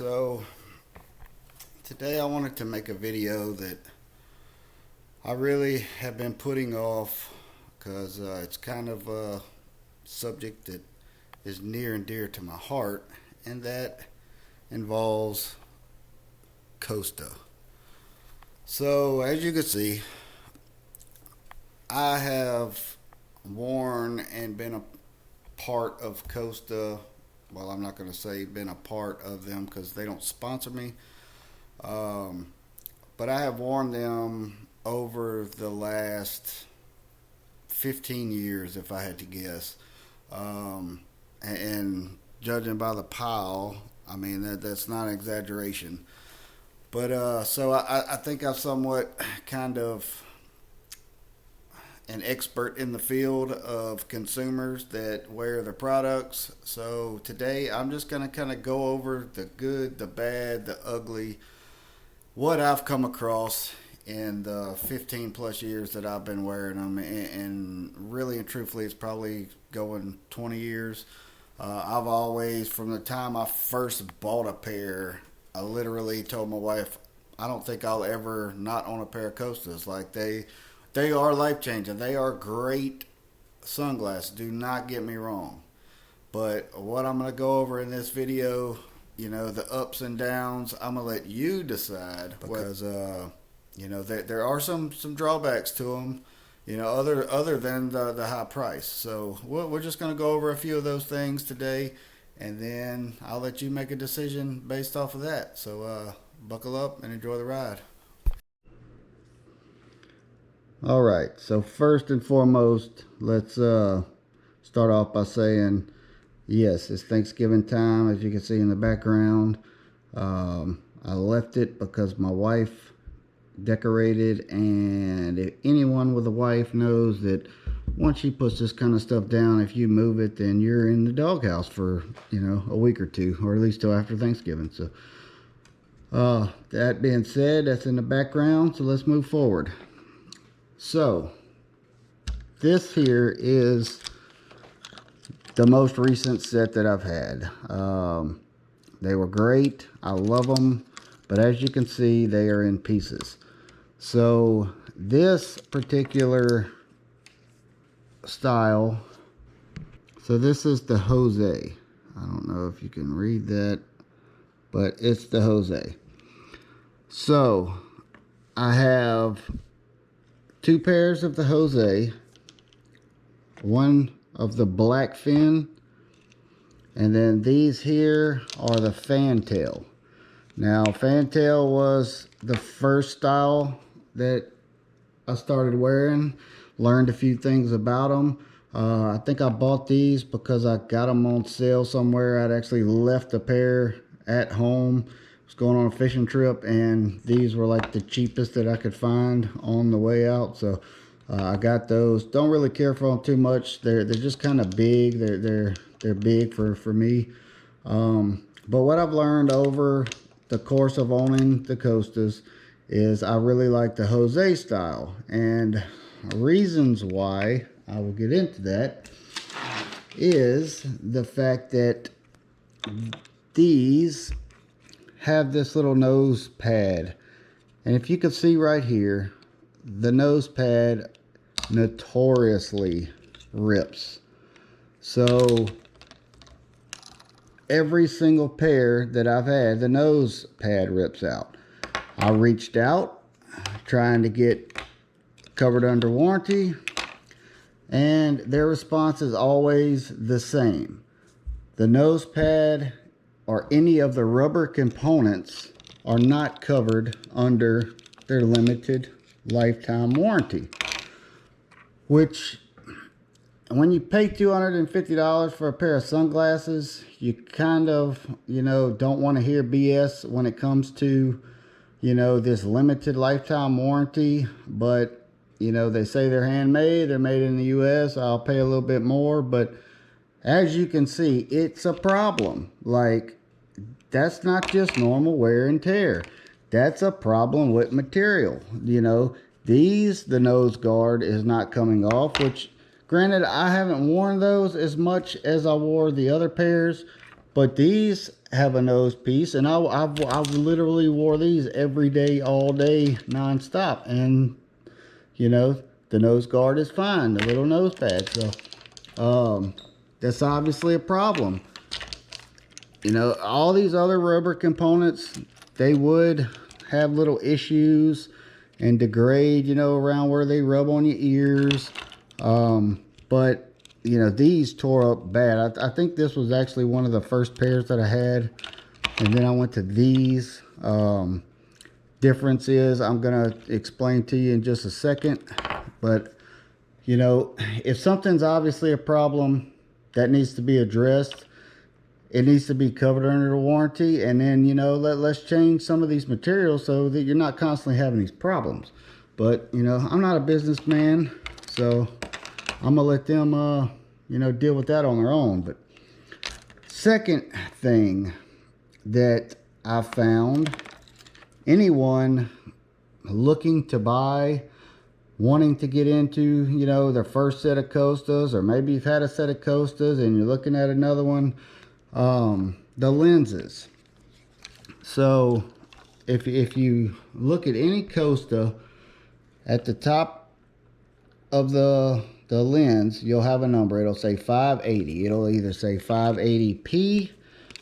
So today I wanted to make a video that I really have been putting off because it's kind of a subject that is near and dear to my heart, and that involves COSTA. So as you can see, I have worn and been a part of COSTA. Well, I'm not going to say been a part of them because they don't sponsor me. But I have worn them over the last 15 years, if I had to guess. And judging by the pile, I mean, that's not an exaggeration. But so I think I'm somewhat kind of an expert in the field of consumers that wear the products. So today I'm just going to kind of go over the good, the bad, the ugly, what I've come across in the 15 plus years that I've been wearing them. And really and truthfully, it's probably going 20 years. I've always, from the time I first bought a pair, I literally told my wife, I don't think I'll ever not own a pair of Costas. Like they are life-changing. They are great sunglasses. Do not get me wrong. But what I'm going to go over in this video, you know, the ups and downs, I'm going to let you decide. Because, you know, there are some drawbacks to them, you know, other than the high price. So we're just going to go over a few of those things today. And then I'll let you make a decision based off of that. So buckle up and enjoy the ride. All right, so first and foremost, let's start off by saying, yes, it's Thanksgiving time, as you can see in the background. I left it because my wife decorated, and if anyone with a wife knows that once she puts this kind of stuff down, if you move it, then you're in the doghouse for, you know, a week or two, or at least till after Thanksgiving. So that being said, that's in the background, so let's move forward. So, this here is the most recent set that I've had. They were great. I love them. But as you can see, they are in pieces. So, this particular style, so this is the Jose. I don't know if you can read that, but it's the Jose. So, I have two pairs of the Jose, one of the black fin, and then these here are the fantail. Now, fantail was the first style that I started wearing. Learned a few things about them. I think I bought these because I got them on sale somewhere. I'd actually left a pair at home. Going on a fishing trip, and these were like the cheapest that I could find on the way out, so I got those. Don't really care for them too much. They're just kind of big. They're big for me. But what I've learned over the course of owning the Costas is I really like the Jose style, and reasons why, I will get into that, is the fact that these have this little nose pad, and if you can see right here, the nose pad notoriously rips. So every single pair that I've had, the nose pad rips out. I reached out trying to get covered under warranty, and their response is always the same. The nose pad or any of the rubber components are not covered under their limited lifetime warranty. Which, when you pay $250 for a pair of sunglasses, you kind of, you know, don't want to hear BS when it comes to, you know, this limited lifetime warranty. But, you know, they say they're handmade, they're made in the US, I'll pay a little bit more, but as you can see, it's a problem. Like, that's not just normal wear and tear. That's a problem with material. You know, the nose guard is not coming off, which, granted, I haven't worn those as much as I wore the other pairs, but these have a nose piece, and I've literally wore these every day, all day, nonstop, and you know, the nose guard is fine, the little nose pad. So that's obviously a problem. You know, all these other rubber components, they would have little issues and degrade, you know, around where they rub on your ears. But, you know, these tore up bad. I think this was actually one of the first pairs that I had. And then I went to these. Difference is, I'm going to explain to you in just a second. But, you know, if something's obviously a problem that needs to be addressed, it needs to be covered under the warranty. And then, you know, let's change some of these materials so that you're not constantly having these problems. But, you know, I'm not a businessman, so I'm gonna let them you know, deal with that on their own. But second thing that I found, anyone looking to buy, wanting to get into, you know, their first set of Costas, or maybe you've had a set of Costas and you're looking at another one, the lenses. So if you look at any Costa, at the top of the lens, you'll have a number. It'll say 580. It'll either say 580p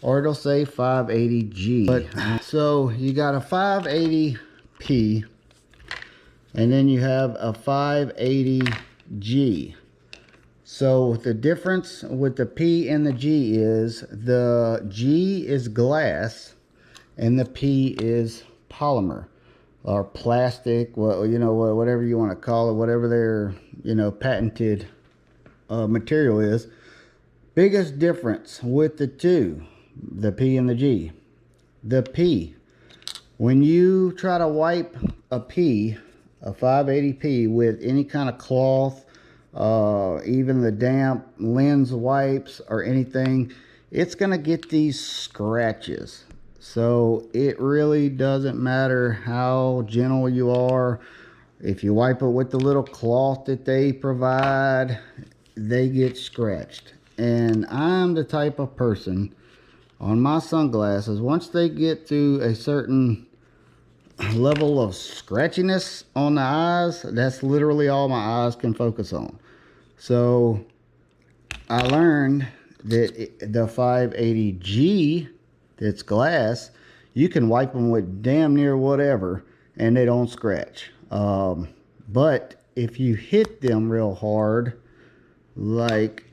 or it'll say 580G. But so you got a 580p, and then you have a 580G. So the difference with the P and the G is the G is glass and the P is polymer or plastic, well, you know, whatever you want to call it, whatever their, you know, patented material is. Biggest difference with the two, the P and the G. The P, when you try to wipe a P, a 580p with any kind of cloth, even the damp lens wipes or anything, it's gonna get these scratches. So it really doesn't matter how gentle you are. If you wipe it with the little cloth that they provide, they get scratched. And I'm the type of person on my sunglasses, once they get to a certain level of scratchiness on the eyes, that's literally all my eyes can focus on. So I learned that the 580G, that's glass, you can wipe them with damn near whatever and they don't scratch. But if you hit them real hard, like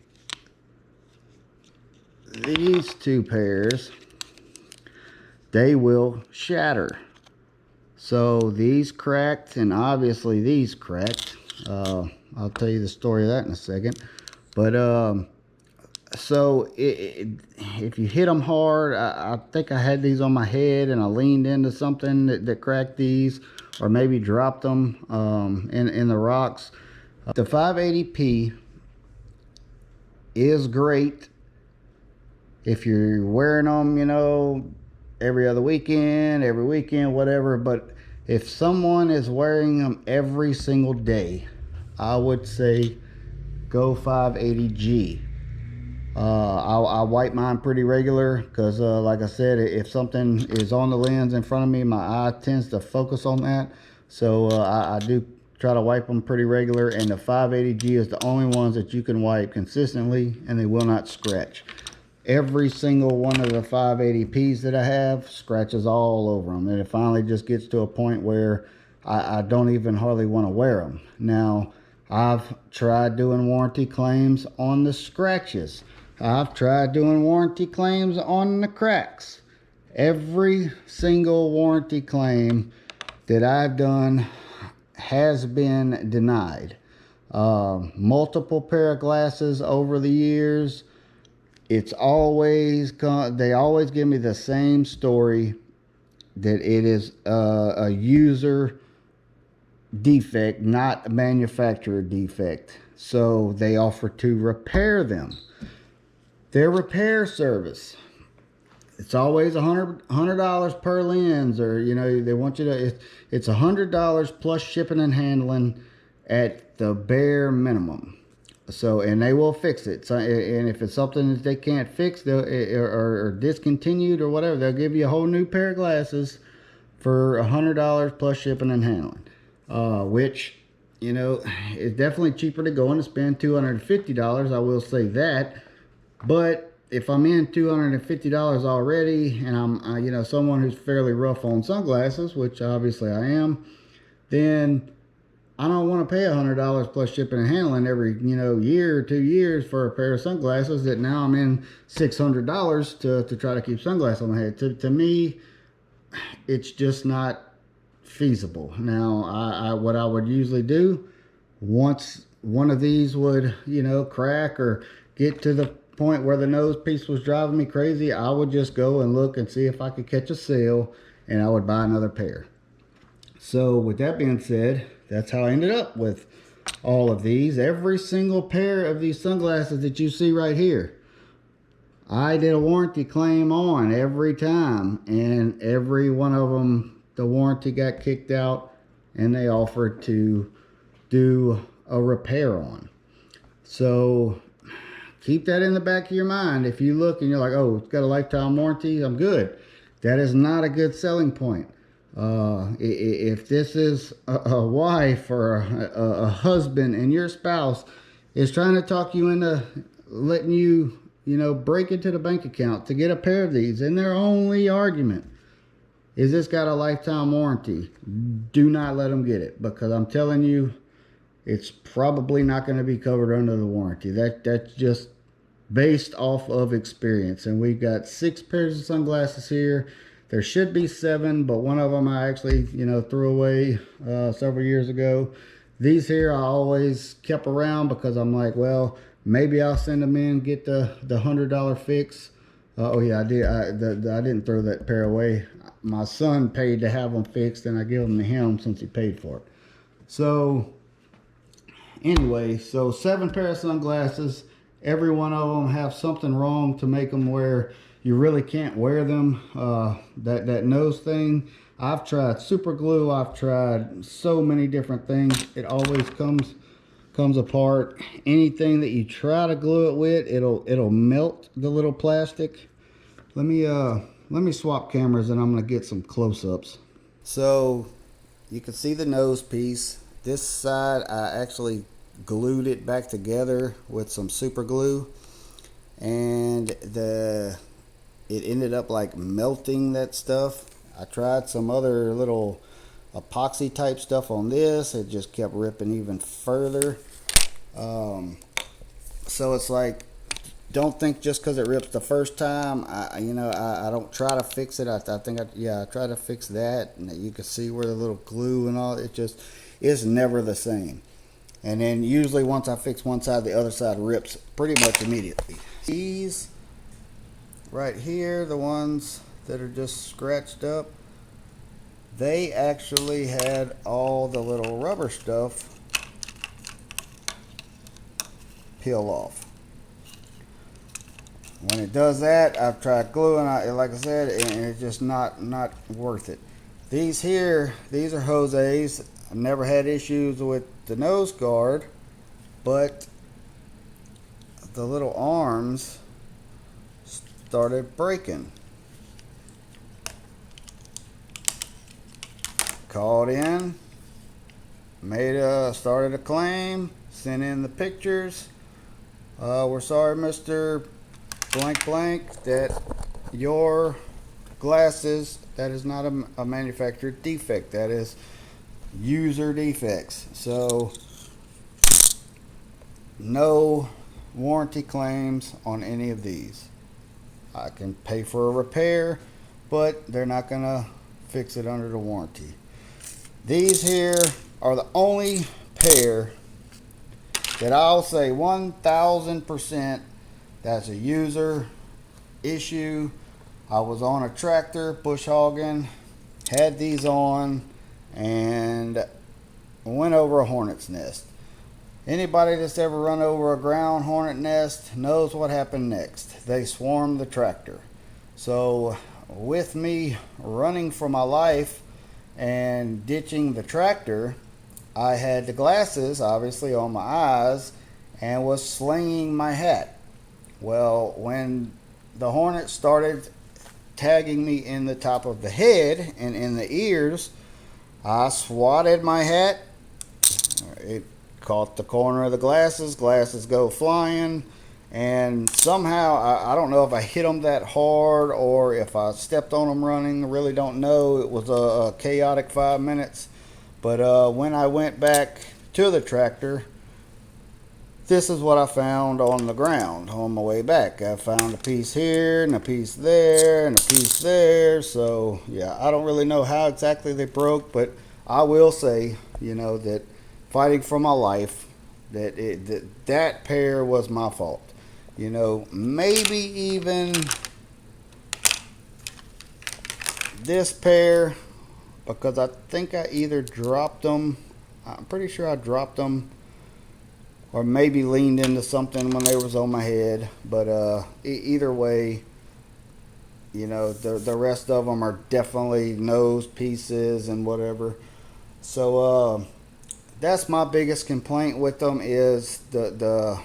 these two pairs, they will shatter. So these cracked, and obviously these cracked. I'll tell you the story of that in a second. But so if you hit them hard, I think I had these on my head and I leaned into something that cracked these, or maybe dropped them in the rocks. The 580p is great if you're wearing them, you know, every other weekend, every weekend, whatever. But if someone is wearing them every single day, I would say go 580G. I wipe mine pretty regular because, like I said, if something is on the lens in front of me, my eye tends to focus on that. So I do try to wipe them pretty regular, and the 580G is the only ones that you can wipe consistently and they will not scratch. Every single one of the 580p's that I have scratches all over them, and it finally just gets to a point where I don't even hardly want to wear them. Now, I've tried doing warranty claims on the scratches. I've tried doing warranty claims on the cracks. Every single warranty claim that I've done has been denied. Multiple pair of glasses over the years. It's always, they always give me the same story, that it is a user defect, not a manufacturer defect. So they offer to repair them. Their repair service, it's always $100 per lens, or, you know, they want you to, it's $100 plus shipping and handling at the bare minimum. So, and they will fix it. So, and if it's something that they can't fix, they'll, or discontinued or whatever, they'll give you a whole new pair of glasses for $100 plus shipping and handling. Which, you know, is definitely cheaper to go and spend $250. I will say that. But if I'm in $250 already, and I'm, you know, someone who's fairly rough on sunglasses, which obviously I am, then I don't want to pay $100 plus shipping and handling every, you know, year or 2 years for a pair of sunglasses that now I'm in $600 to try to keep sunglasses on my head. To me, it's just not feasible. Now, what I would usually do, once one of these would, you know, crack or get to the point where the nose piece was driving me crazy, I would just go and look and see if I could catch a sale, and I would buy another pair. So with that being said, that's how I ended up with all of these. Every single pair of these sunglasses that you see right here, I did a warranty claim on every time, and every one of them, the warranty got kicked out, and they offered to do a repair on. So keep that in the back of your mind. If you look and you're like, oh, it's got a lifetime warranty, I'm good. That is not a good selling point. If this is a wife or a husband and your spouse is trying to talk you into letting you, you know, break into the bank account to get a pair of these, and their only argument is this got a lifetime warranty, do not let them get it, because I'm telling you, it's probably not going to be covered under the warranty. That's just based off of experience. And we've got 6 pairs of sunglasses here. There should be 7, but one of them I actually, you know, threw away several years ago. These here I always kept around because I'm like, well, maybe I'll send them in, get the $100 fix. Oh yeah, I did. I didn't throw that pair away. My son paid to have them fixed, and I give them to him since he paid for it. So anyway, so 7 pairs of sunglasses. Every one of them have something wrong to make them where you really can't wear them. That nose thing, I've tried super glue. I've tried so many different things. It always comes apart. Anything that you try to glue it with, it'll melt the little plastic. Let me swap cameras, and I'm gonna get some close-ups. So you can see the nose piece. This side I actually glued it back together with some super glue, and it ended up like melting that stuff. I tried some other little epoxy type stuff on this. It just kept ripping even further. So it's like, don't think just because it rips the first time, I don't try to fix it. I try to fix that, and you can see where the little glue and all, it just is never the same. And then usually once I fix one side, the other side rips pretty much immediately. These right here, the ones that are just scratched up, they actually had all the little rubber stuff peel off. When it does that, I've tried gluing, like I said, and it's just not worth it. These here, these are Jose's. I've never had issues with the nose guard, but the little arms started breaking. Called in, started a claim, sent in the pictures. We're sorry, Mr. Blank Blank, that your glasses, that is not a manufacturer defect, that is user defects. So no warranty claims on any of these. I can pay for a repair, but they're not gonna fix it under the warranty. These here are the only pair that I'll say 1000% that's a user issue. I was on a tractor bush hogging, had these on, and went over a hornet's nest. Anybody that's ever run over a ground hornet nest knows what happened next. They swarmed the tractor. So with me running for my life and ditching the tractor, I had the glasses obviously on my eyes, and was slinging my hat. Well, when the hornet started tagging me in the top of the head and in the ears, I swatted my hat. It caught the corner of the glasses. Glasses go flying. And somehow, I don't know if I hit them that hard or if I stepped on them running. I really don't know. It was a chaotic 5 minutes. But when I went back to the tractor, this is what I found on the ground on my way back. I found a piece here and a piece there and a piece there. So, yeah, I don't really know how exactly they broke, but I will say, that fighting for my life, that pair was my fault. Maybe even this pair, because I think I either dropped them. I'm pretty sure I dropped them, or maybe leaned into something when they was on my head. But either way, the rest of them are definitely nose pieces and whatever. So that's my biggest complaint with them, is the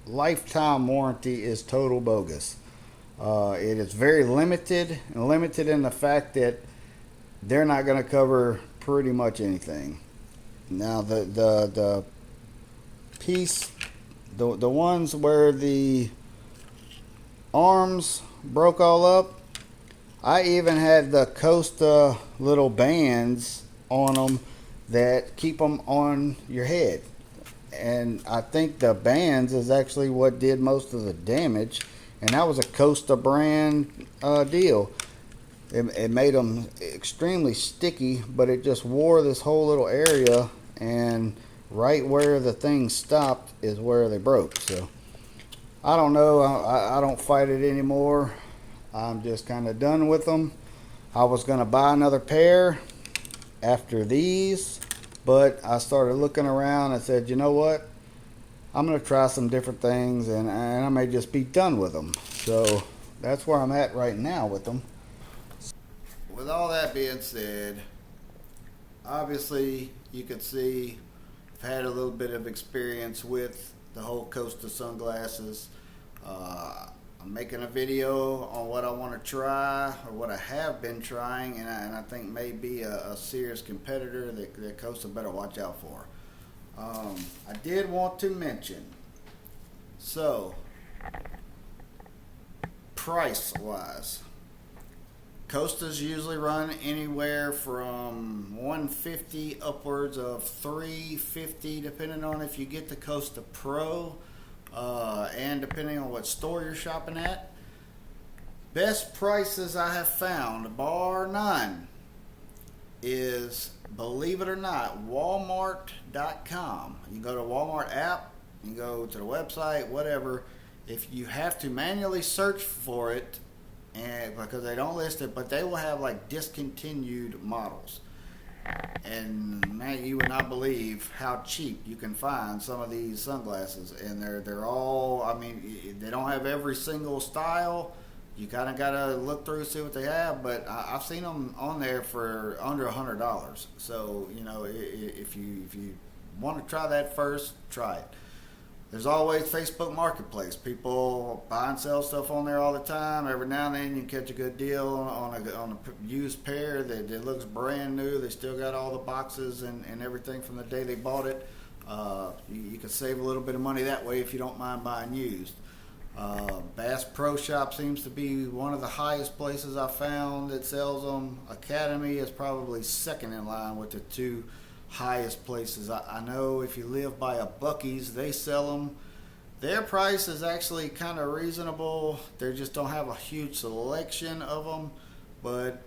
lifetime warranty is total bogus. It is very limited, and limited in the fact that they're not going to cover pretty much anything. Now the piece, the ones where the arms broke all up, I even had the COSTA little bands on them that keep them on your head. And I think the bands is actually what did most of the damage, and that was a COSTA brand deal. It made them extremely sticky, but it just wore this whole little area, and right where the thing stopped is where they broke. So I don't know. I don't fight it anymore. I'm just kind of done with them. I was going to buy another pair after these, but I started looking around and said, you know what? I'm going to try some different things, and I may just be done with them. So that's where I'm at right now with them. With all that being said, obviously you could see I've had a little bit of experience with the whole COSTA sunglasses. I'm making a video on what I want to try, or what I have been trying, and I think may be a serious competitor that COSTA better watch out for. I did want to mention, so price wise, COSTAs usually run anywhere from $150 upwards of $350, depending on if you get the COSTA Pro, and depending on what store you're shopping at. Best prices I have found, bar none, is, believe it or not, Walmart.com. You go to Walmart app, you go to the website, whatever. If you have to manually search for it, and because they don't list it, but they will have like discontinued models. And man, you would not believe how cheap you can find some of these sunglasses, and they're all, I mean, they don't have every single style. You kind of got to look through, see what they have, but I've seen them on there for under $100. So, if you want to try that first, try it. There's always Facebook Marketplace. People buy and sell stuff on there all the time. Every now and then you can catch a good deal on a used pair that looks brand new. They still got all the boxes and everything from the day they bought it. You can save a little bit of money that way if you don't mind buying used. Bass Pro Shop seems to be one of the highest places I found that sells them. Academy is probably second in line with the two highest places. I know if you live by a Buc-ee's, they sell them. Their price is actually kind of reasonable. They just don't have a huge selection of them, but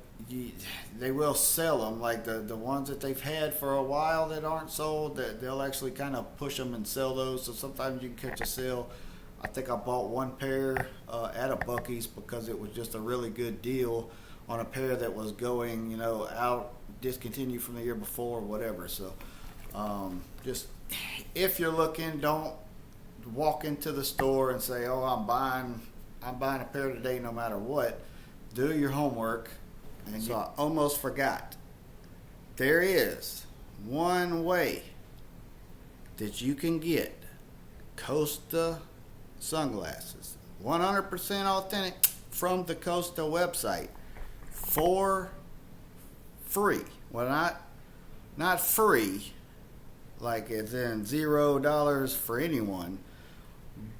they will sell them. Like the ones that they've had for a while that aren't sold, that they'll actually kind of push them and sell those. So sometimes you can catch a sale. I think I bought one pair at a Buc-ee's because it was just a really good deal on a pair that was going, out, discontinued from the year before or whatever. So just if you're looking, don't walk into the store and say, oh, I'm buying a pair today no matter what. Do your homework. And so I almost forgot. There is one way that you can get Costa sunglasses. 100% authentic from the Costa website for free. Well, not free, like it's in $0 for anyone,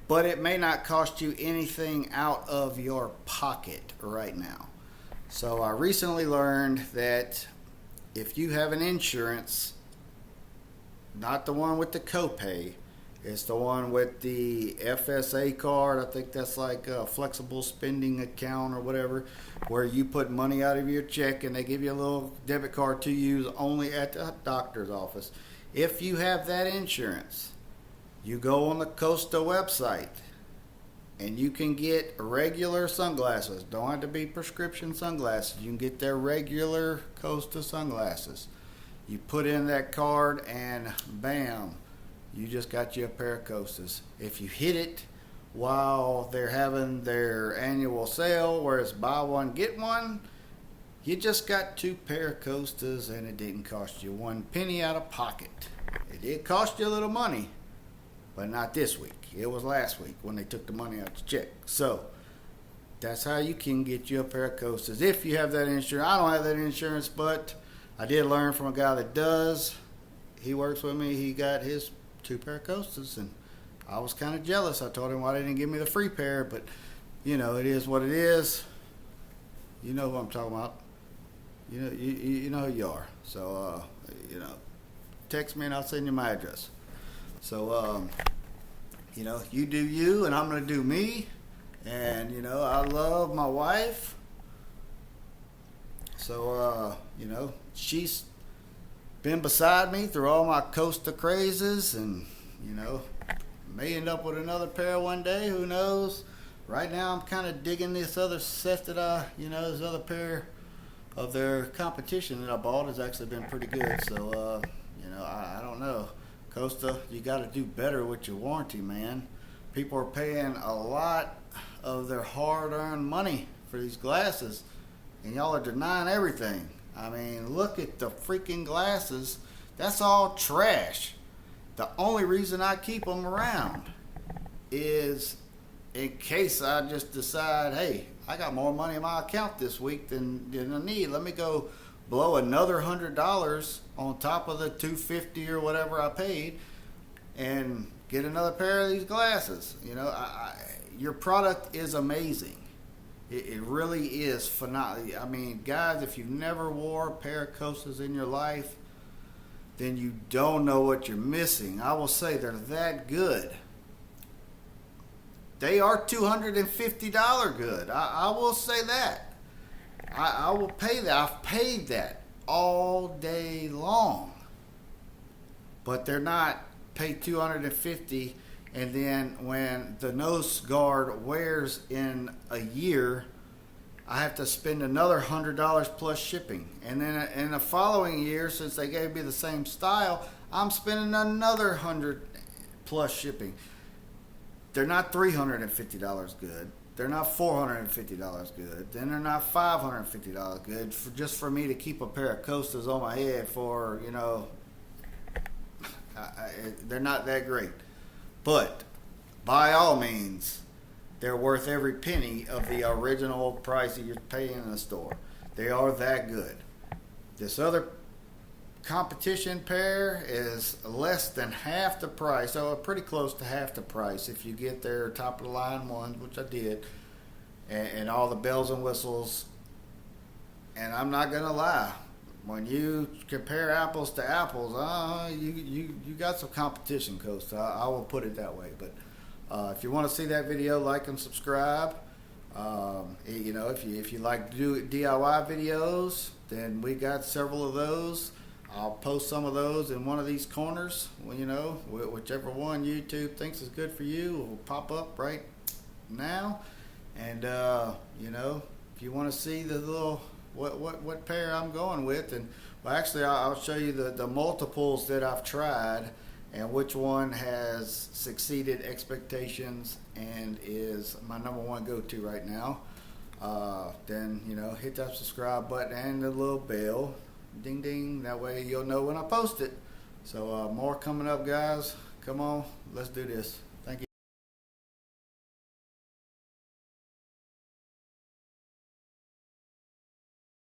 but it may not cost you anything out of your pocket right now. So I recently learned that if you have an insurance, not the one with the copay, it's the one with the FSA card. I think that's like a flexible spending account or whatever, where you put money out of your check and they give you a little debit card to use only at the doctor's office. If you have that insurance, you go on the Costa website and you can get regular sunglasses. Don't have to be prescription sunglasses. You can get their regular Costa sunglasses. You put in that card and bam, you just got you a pair of Costas. If you hit it while they're having their annual sale where it's buy one, get one, you just got 2 pair of Costas and it didn't cost you 1 penny out of pocket. It did cost you a little money, but not this week. It was last week when they took the money out your check. So that's how you can get you a pair of Costas if you have that insurance. I don't have that insurance, but I did learn from a guy that does. He works with me. He got his 2 pair of Costas, and I was kind of jealous. I told him why they didn't give me the free pair, but you know, it is what it is. You know who I'm talking about. You know who you are. So you know, text me and I'll send you my address. So you know, you do you, and I'm gonna do me. And you know, I love my wife. So you know, she's been beside me through all my Costa crazes, and you know, may end up with another pair one day, who knows. Right now I'm kind of digging this other set that this other pair of their competition that I bought has actually been pretty good. So you know, I don't know, Costa, you got to do better with your warranty, man. People are paying a lot of their hard-earned money for these glasses, and y'all are denying everything. I mean, look at the freaking glasses. That's all trash. The only reason I keep them around is in case I just decide, hey, I got more money in my account this week than I need. Let me go blow another $100 on top of the $250 or whatever I paid and get another pair of these glasses. You know, your product is amazing. It really is phenomenal. I mean, guys, if you've never wore a pair of Costas in your life, then you don't know what you're missing. I will say they're that good. They are $250 good. I will say that. I will pay that. I've paid that all day long. But they're not paid $250, and then when the nose guard wears in a year, I have to spend another $100 plus shipping. And then in the following year, since they gave me the same style, I'm spending another $100 plus shipping. They're not $350 good. They're not $450 good. Then they're not $550 good just for me to keep a pair of Costas on my head for, you know, they're not that great. But by all means, they're worth every penny of the original price that you're paying in the store. They are that good. This other competition pair is less than half the price, so pretty close to half the price if you get their top of the line ones, which I did, and all the bells and whistles. And I'm not gonna lie, when you compare apples to apples, you got some competition, Costa. I will put it that way. But if you want to see that video, like and subscribe. You know, if you like to do DIY videos, then we got several of those. I'll post some of those in one of these corners. Well, you know, whichever one YouTube thinks is good for you will pop up right now. And you know, if you want to see the little what pair I'm going with, and well, actually I'll show you the multiples that I've tried and which one has succeeded expectations and is my number one go-to right now. Then, you know, hit that subscribe button and the little bell, ding ding, that way you'll know when I post it. So more coming up, guys. Come on, let's do this.